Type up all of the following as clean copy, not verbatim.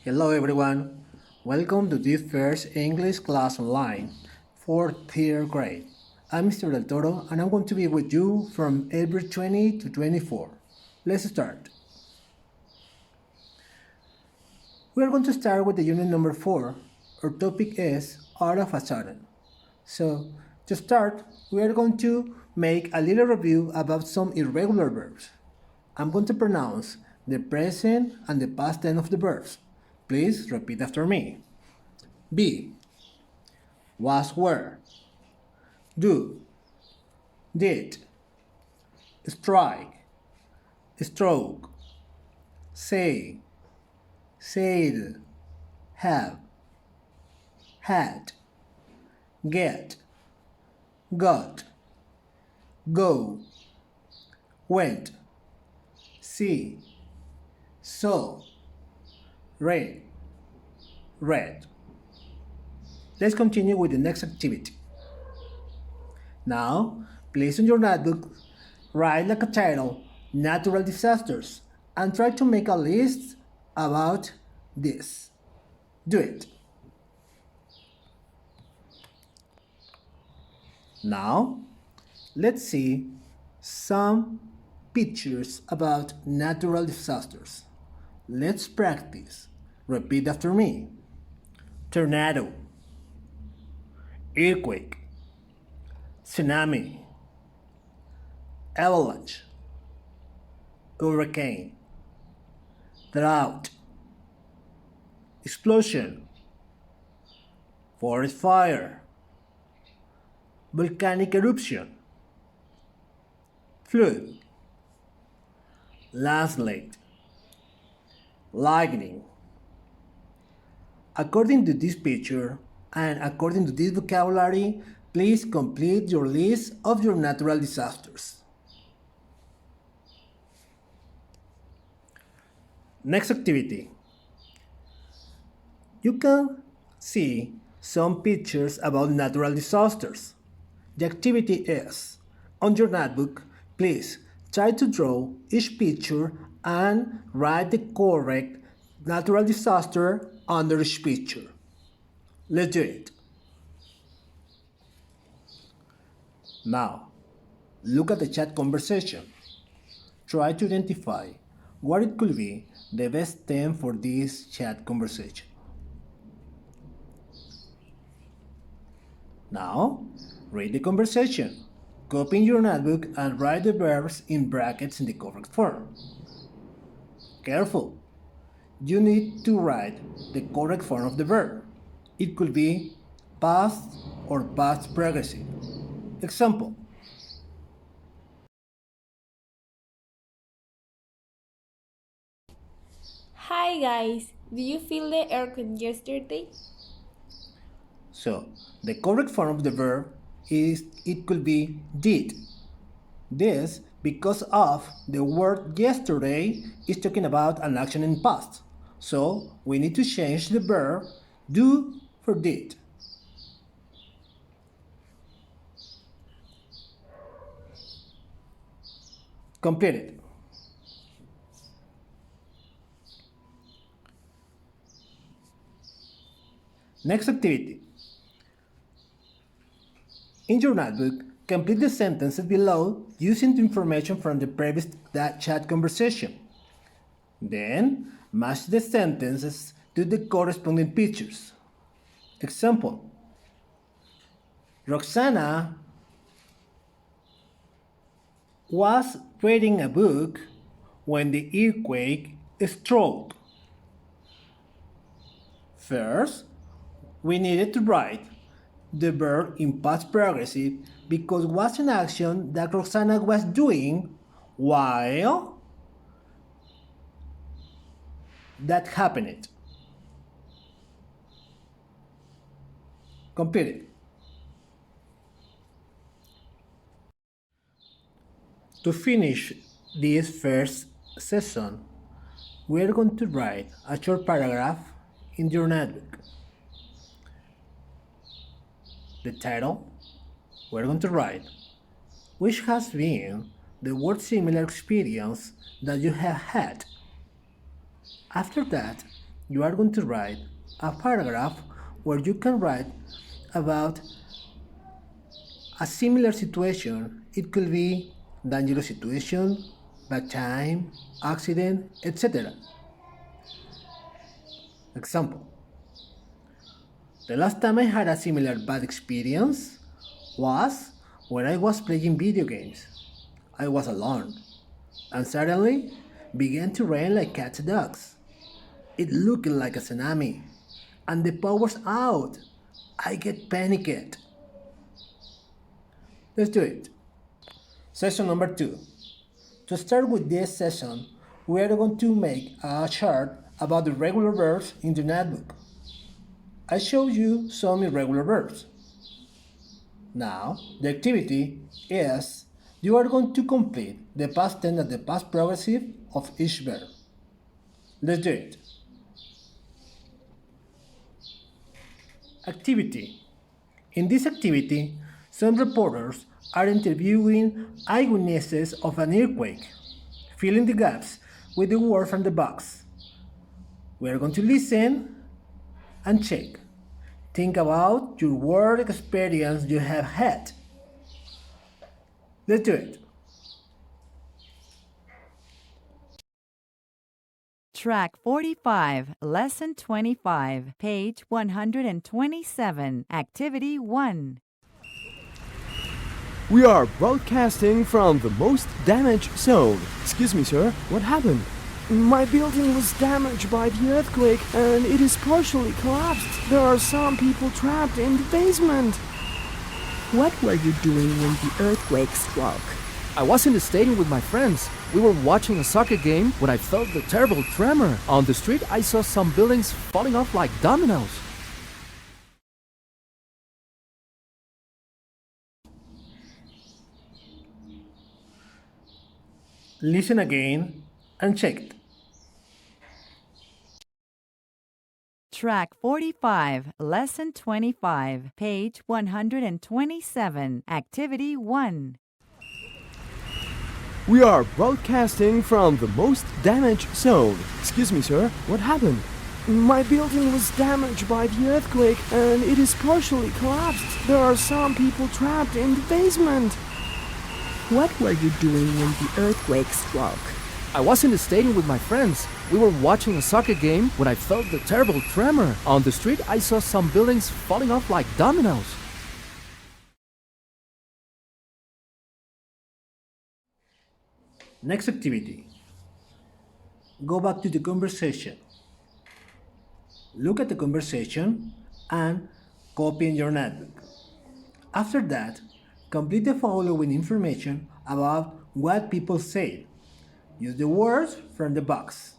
Hello everyone, welcome to this first English class online for third grade. I'm Mr. Del Toro and I'm going to be with you from April 20 to 24. Let's start. We are going to start with the unit number 4. Our topic is all of a sudden. So, to start, we are going to make a little review about some irregular verbs. I'm going to pronounce the present and the past tense of the verbs. Please repeat after me. Be, was, were, do, did, strike, stroke, say, said, have, had, get, got, go, went, see, saw, read. Let's continue with the next activity. Now, please on your notebook, write like a title, Natural Disasters, and try to make a list about this. Do it. Now, let's see some pictures about natural disasters. Let's practice. Repeat after me. Tornado, earthquake, tsunami, avalanche, hurricane, drought, explosion, forest fire, volcanic eruption, flood, landslide, lightning. According to this picture and according to this vocabulary, please complete your list of your natural disasters. Next activity. You can see some pictures about natural disasters. The activity is, on your notebook, please try to draw each picture and write the correct natural disaster under each picture. Let's do it. Now, look at the chat conversation. Try to identify what it could be the best theme for this chat conversation. Now, read the conversation. Copy in your notebook and write the verbs in brackets in the correct form. Careful! You need to write the correct form of the verb. It could be past or past progressive. Example. Hi guys, do you feel the earthquake yesterday? So, the correct form of the verb is it could be did. This because of the word yesterday is talking about an action in past. So, we need to change the verb do for did. Completed. Next activity. In your notebook, complete the sentences below using the information from the previous chat conversation. Then, match the sentences to the corresponding pictures. Example. Roxana was reading a book when the earthquake struck. First, we needed to write the verb in past progressive because it was an action that Roxana was doing while that happened. Completed. To finish this first session, we are going to write a short paragraph in your notebook. The title, we're going to write, which has been the word similar experience that you have had. After that, you are going to write a paragraph where you can write about a similar situation. It could be dangerous situation, bad time, accident, etc. Example: the last time I had a similar bad experience was when I was playing video games. I was alone and suddenly began to rain like cats and dogs. It looked like a tsunami and the power's out. I get panicked. Let's do it. Session number 2. To start with this session, we are going to make a chart about the regular verbs in the notebook. I showed you some irregular verbs. Now, the activity is you are going to complete the past tense and the past progressive of each verb. Let's do it. Activity. In this activity, some reporters are interviewing eyewitnesses of an earthquake, filling the gaps with the word from the box. We are going to listen and check. Think about your work experience you have had. Let's do it. Track 45, Lesson 25, page 127, Activity 1. We are broadcasting from the most damaged zone. Excuse me, sir, what happened? My building was damaged by the earthquake and it is partially collapsed. There are some people trapped in the basement. What were you doing when the earthquake struck? I was in the stadium with my friends. We were watching a soccer game when I felt the terrible tremor. On the street, I saw some buildings falling off like dominoes. Listen again and check it. Track 45, Lesson 25, page 127, Activity 1. We are broadcasting from the most damaged zone. Excuse me, sir, what happened? My building was damaged by the earthquake and it is partially collapsed. There are some people trapped in the basement. What were you doing when the earthquake struck? I was in the stadium with my friends. We were watching a soccer game when I felt the terrible tremor. On the street, I saw some buildings falling off like dominoes. Next activity. Go back to the conversation. Look at the conversation and copy in your notebook. After that, complete the following information about what people said. Use the words from the box.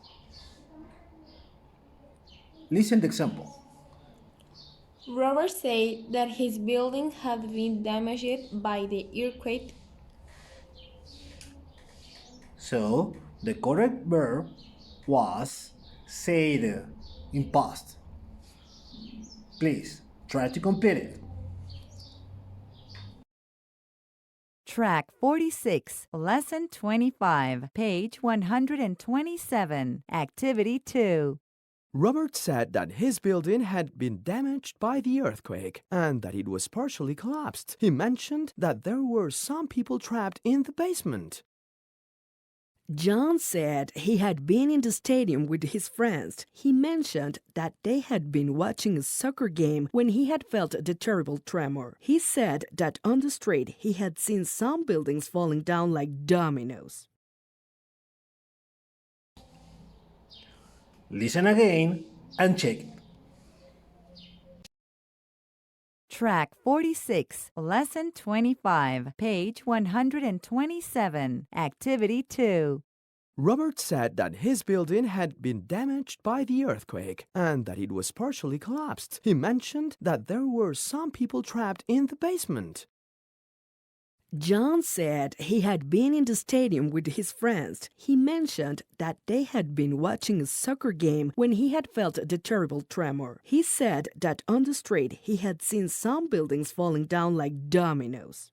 Listen to the example. Robert said that his building had been damaged by the earthquake. So, the correct verb was said in past. Please, try to complete it. Track 46, Lesson 25, page 127, Activity 2. Robert said that his building had been damaged by the earthquake and that it was partially collapsed. He mentioned that there were some people trapped in the basement. John said he had been in the stadium with his friends. He mentioned that they had been watching a soccer game when he had felt the terrible tremor. He said that on the street he had seen some buildings falling down like dominoes. Listen again and check it. Track 46, Lesson 25, page 127, Activity 2. Robert said that his building had been damaged by the earthquake and that it was partially collapsed. He mentioned that there were some people trapped in the basement. John said he had been in the stadium with his friends. He mentioned that they had been watching a soccer game when he had felt the terrible tremor. He said that on the street he had seen some buildings falling down like dominoes.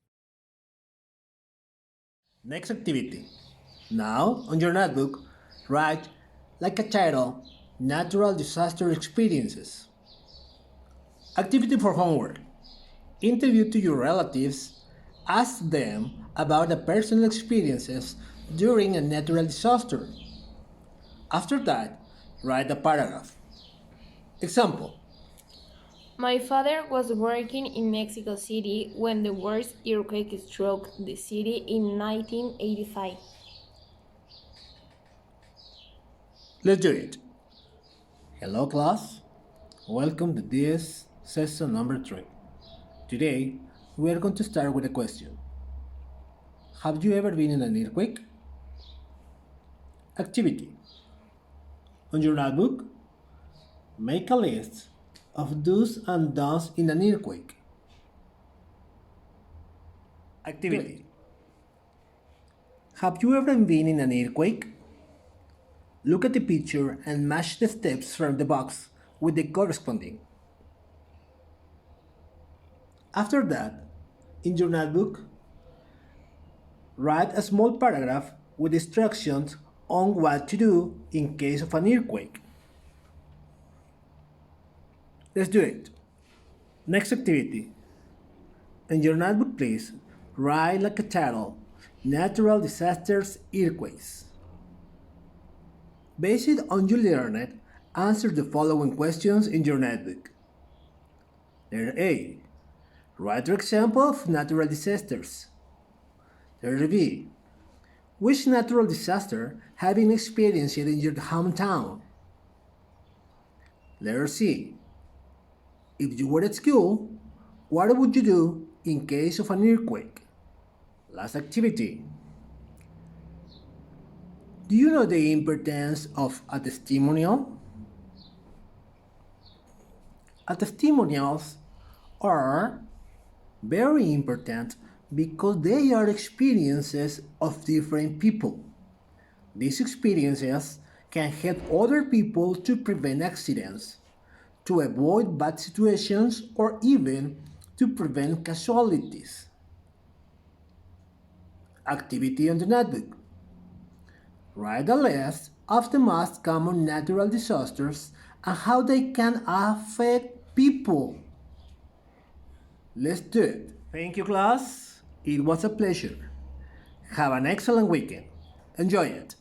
Next activity. Now, on your notebook, write like a title natural disaster experiences. Activity for homework. Interview to your relatives. Ask them about the personal experiences during a natural disaster. After that, write a paragraph. Example: My father was working in Mexico City when the worst earthquake struck the city in 1985. let's do it. Hello, class. Welcome to this session number 3. Today, we are going to start with a question. Have you ever been in an earthquake? Activity. On your notebook, make a list of do's and don'ts in an earthquake. Activity. Have you ever been in an earthquake? Look at the picture and match the steps from the box with the corresponding. After that, in your notebook, write a small paragraph with instructions on what to do in case of an earthquake. Let's do it. Next activity. In your notebook, please, write like a title, Natural Disasters Earthquakes. Based on you learned, answer the following questions in your notebook. Letter A. Write your example of natural disasters. Letter B. Which natural disaster have been experienced in your hometown? Letter C. If you were at school, what would you do in case of an earthquake? Last activity. Do you know the importance of a testimonial? A testimonials are very important because they are experiences of different people. These experiences can help other people to prevent accidents, to avoid bad situations, or even to prevent casualties. Activity on the notebook. Write a list of the most common natural disasters and how they can affect people. Let's do it. Thank you, class. It was a pleasure. Have an excellent weekend. Enjoy it.